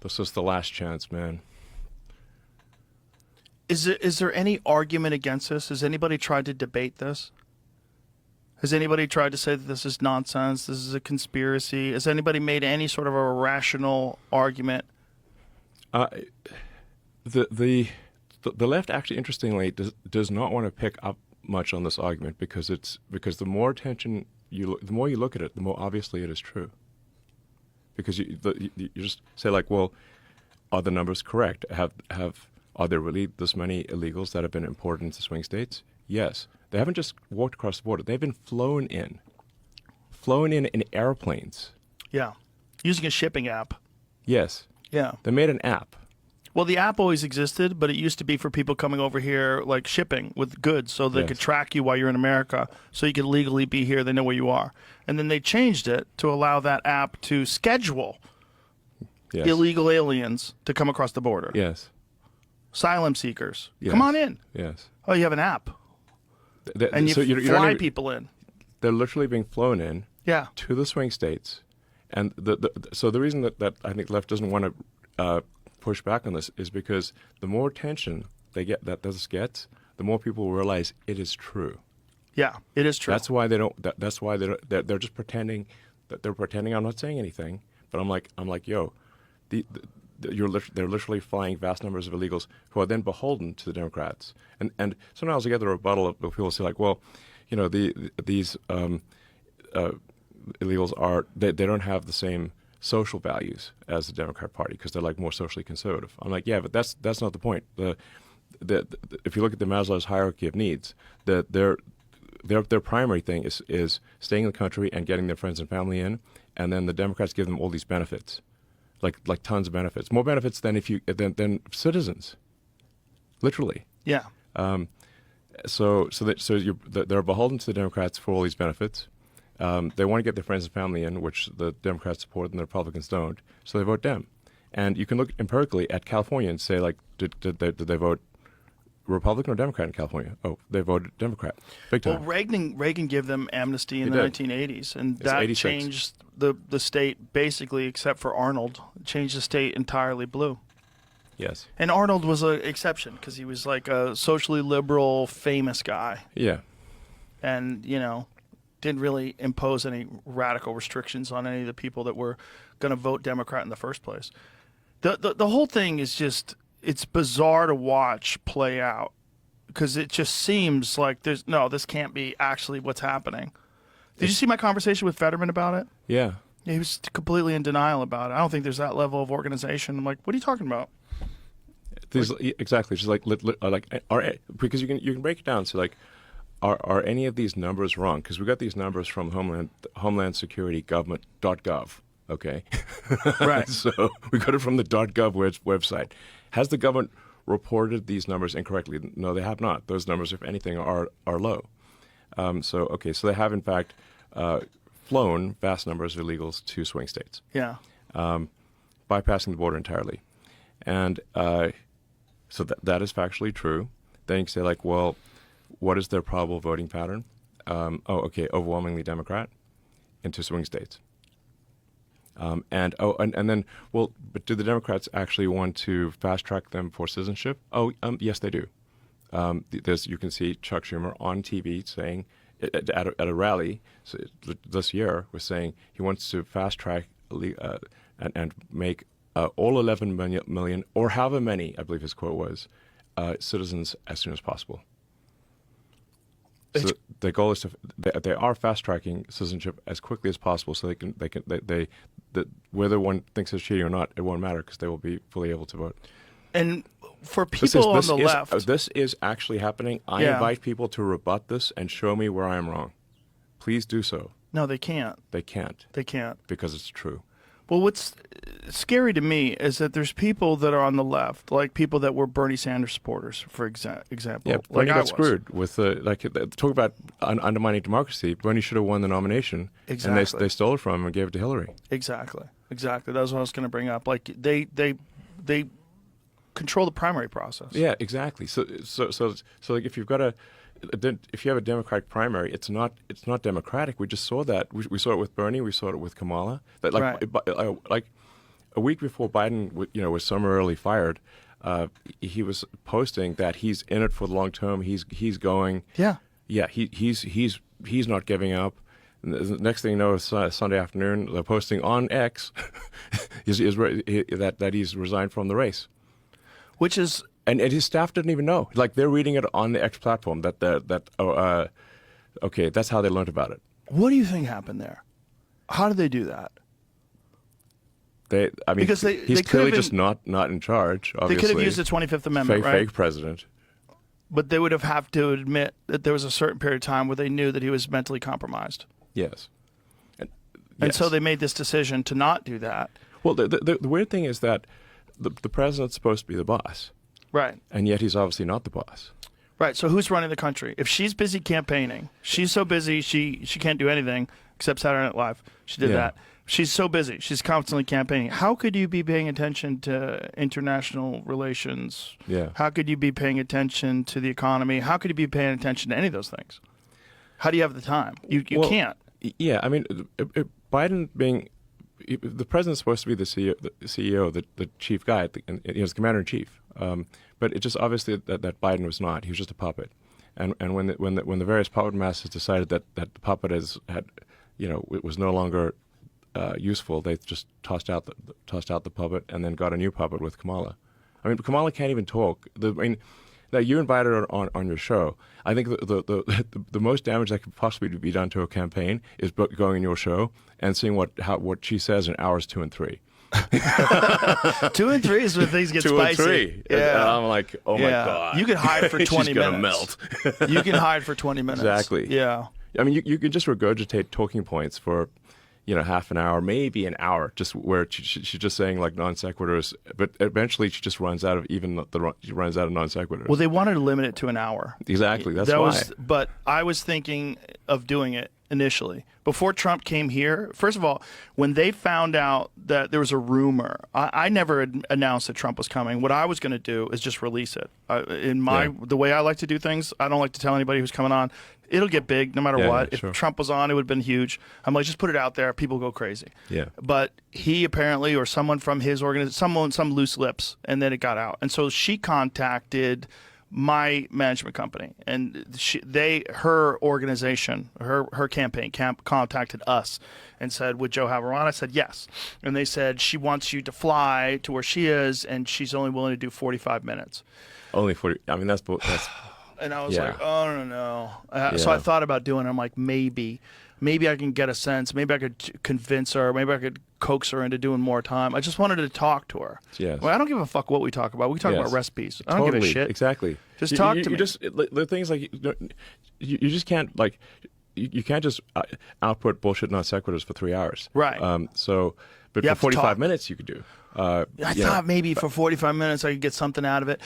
This is the last chance, man. Is there any argument against this? Has anybody tried to debate this? Has anybody tried to say that this is nonsense, this is a conspiracy? Has anybody made any sort of a rational argument? The left actually, interestingly, does not want to pick up much on this argument because the more attention the more you look at it, the more obviously it is true. Because you just say like, well, are the numbers correct? Are there really this many illegals that have been imported into swing states? Yes. They haven't just walked across the border. They've been flown in airplanes. Yeah. Using a shipping app. Yes. Yeah. They made an app. Well, the app always existed, but it used to be for people coming over here, like shipping with goods, so they could track you while you're in America, so you could legally be here, they know where you are. And then they changed it to allow that app to schedule illegal aliens to come across the border. Yes. Asylum seekers. Yes. Come on in. Yes. Oh, you have an app. And you fly people in. They're literally being flown in to the swing states. And so the reason that I think the left doesn't want to push back on this is because the more attention this gets, the more people will realize it is true. Yeah, it is true. That's why they don't. That's why they're just pretending that they're pretending. I'm not saying anything, but I'm like, yo, they're literally flying vast numbers of illegals who are then beholden to the Democrats. And sometimes I get the rebuttal of people say like, well, these illegals they don't have the same social values as the Democrat Party because they're like more socially conservative. I'm like, yeah, but that's not the point. If you look at the Maslow's hierarchy of needs, their primary thing is staying in the country and getting their friends and family in, and then the Democrats give them all these benefits, like tons of benefits, more benefits than than citizens, literally. Yeah. They're beholden to the Democrats for all these benefits. They want to get their friends and family in, which the Democrats support and the Republicans don't, so they vote Dem. And you can look empirically at California and say, like, did they vote Republican or Democrat in California? Oh, they voted Democrat, big time. Well, Reagan gave them amnesty in the 1980s, and that 86. changed the state basically, except for Arnold, changed the state entirely blue. Yes. And Arnold was an exception because he was like a socially liberal, famous guy. Yeah. And, didn't really impose any radical restrictions on any of the people that were going to vote Democrat in the first place. The whole thing is just, it's bizarre to watch play out because it just seems like this can't be actually what's happening. Did you see my conversation with Fetterman about it? Yeah. He was completely in denial about it. I don't think there's that level of organization. I'm like, what are you talking about? Exactly. Just because you can break it down. So like, are any of these numbers wrong? Because we got these numbers from Homeland Security Government.gov. Okay. Right. So we got it from the .gov website. Has the government reported these numbers incorrectly? No, they have not. Those numbers, if anything, are low. So they have in fact flown vast numbers of illegals to swing states. Yeah. Bypassing the border entirely, and so that is factually true. Then you can say like, well, what is their probable voting pattern? Overwhelmingly Democrat into swing states. And then, well, but do the Democrats actually want to fast track them for citizenship? Yes, they do. You can see Chuck Schumer on TV saying at a rally this year was saying he wants to fast track and make all 11 million or however many, I believe his quote was, citizens as soon as possible. So the goal is they are fast tracking citizenship as quickly as possible, so whether one thinks it's cheating or not, it won't matter because they will be fully able to vote. And for people on the left, this is actually happening. I invite people to rebut this and show me where I am wrong. Please do so. No, they can't. They can't. They can't because it's true. Well, what's scary to me is that there's people that are on the left, like people that were Bernie Sanders supporters, for example. Yeah, Bernie got screwed with talk about undermining democracy. Bernie should have won the nomination, exactly. And they stole it from him and gave it to Hillary. Exactly. That was what I was going to bring up. Like they control the primary process. Yeah, exactly. So like if you have a Democratic primary, it's not democratic. We just saw that. We saw it with Bernie. We saw it with Kamala. a week before Biden, was summarily fired, he was posting that he's in it for the long term. He's going. Yeah. Yeah. He's not giving up. And the next thing you know, Sunday afternoon, they're posting on X that he's resigned from the race. Which is. And his staff didn't even know. Like, they're reading it on the X platform okay, that's how they learned about it. What do you think happened there? How did they do that? Because he's clearly just not in charge, obviously. They could have used the 25th Amendment, right? Fake president. But they would have to admit that there was a certain period of time where they knew that he was mentally compromised. Yes. And so they made this decision to not do that. Well, the weird thing is that the president's supposed to be the boss. Right. And yet he's obviously not the boss. Right. So who's running the country? If she's busy campaigning, she's so busy she can't do anything except Saturday Night Live. She did that. She's so busy. She's constantly campaigning. How could you be paying attention to international relations? Yeah. How could you be paying attention to the economy? How could you be paying attention to any of those things? How do you have the time? You can't. Yeah. I mean, Biden being the president's supposed to be the CEO, the chief guy, he was commander in chief. But it just obviously that Biden was not. He was just a puppet. And when the various puppet masters decided that the puppet it was no longer useful, they just tossed out the puppet and then got a new puppet with Kamala. I mean, Kamala can't even talk. Now you invited her on your show. I think the most damage that could possibly be done to a campaign is going on your show and seeing what she says in hours 2 and 3. 2 and 3 is when things get 2 spicy. And 3. Yeah. And I'm like, oh my God. You can hide for 20 She's minutes. gonna melt. You can hide for 20 minutes. Exactly. Yeah. I mean, you can just regurgitate talking points for, half an hour, maybe an hour, just where she's just saying like non sequiturs, but eventually she just runs out of non sequiturs. Well, they wanted to limit it to an hour. Exactly. That's why. But I was thinking of doing it initially before Trump came here. First of all, when they found out that there was a rumor, I never announced that Trump was coming. What I was going to do is just release it. The way I like to do things, I don't like to tell anybody who's coming on. It'll get big no matter what. If Trump was on, it would have been huge. I'm like, just put it out there. People go crazy. Yeah. But he apparently, or someone from his organization, some loose lips, and then it got out. And so she contacted my management company, and her organization, her campaign contacted us and said, would Joe have her on? I said yes. And they said she wants you to fly to where she is, and she's only willing to do 45 minutes. Only 40. I mean, that's. And I was like, oh, no. So I thought about doing it. I'm like, maybe I can get a sense. Maybe I could convince her. Maybe I could coax her into doing more time. I just wanted to talk to her. Yes. Well, I don't give a fuck what we talk about. We talk about recipes. I don't give a shit. Exactly. Just talk to me. The things like you just can't like you can't just output bullshit non sequiturs for 3 hours. Right. But for 45 minutes you could do. I thought maybe for 45 minutes I could get something out of it.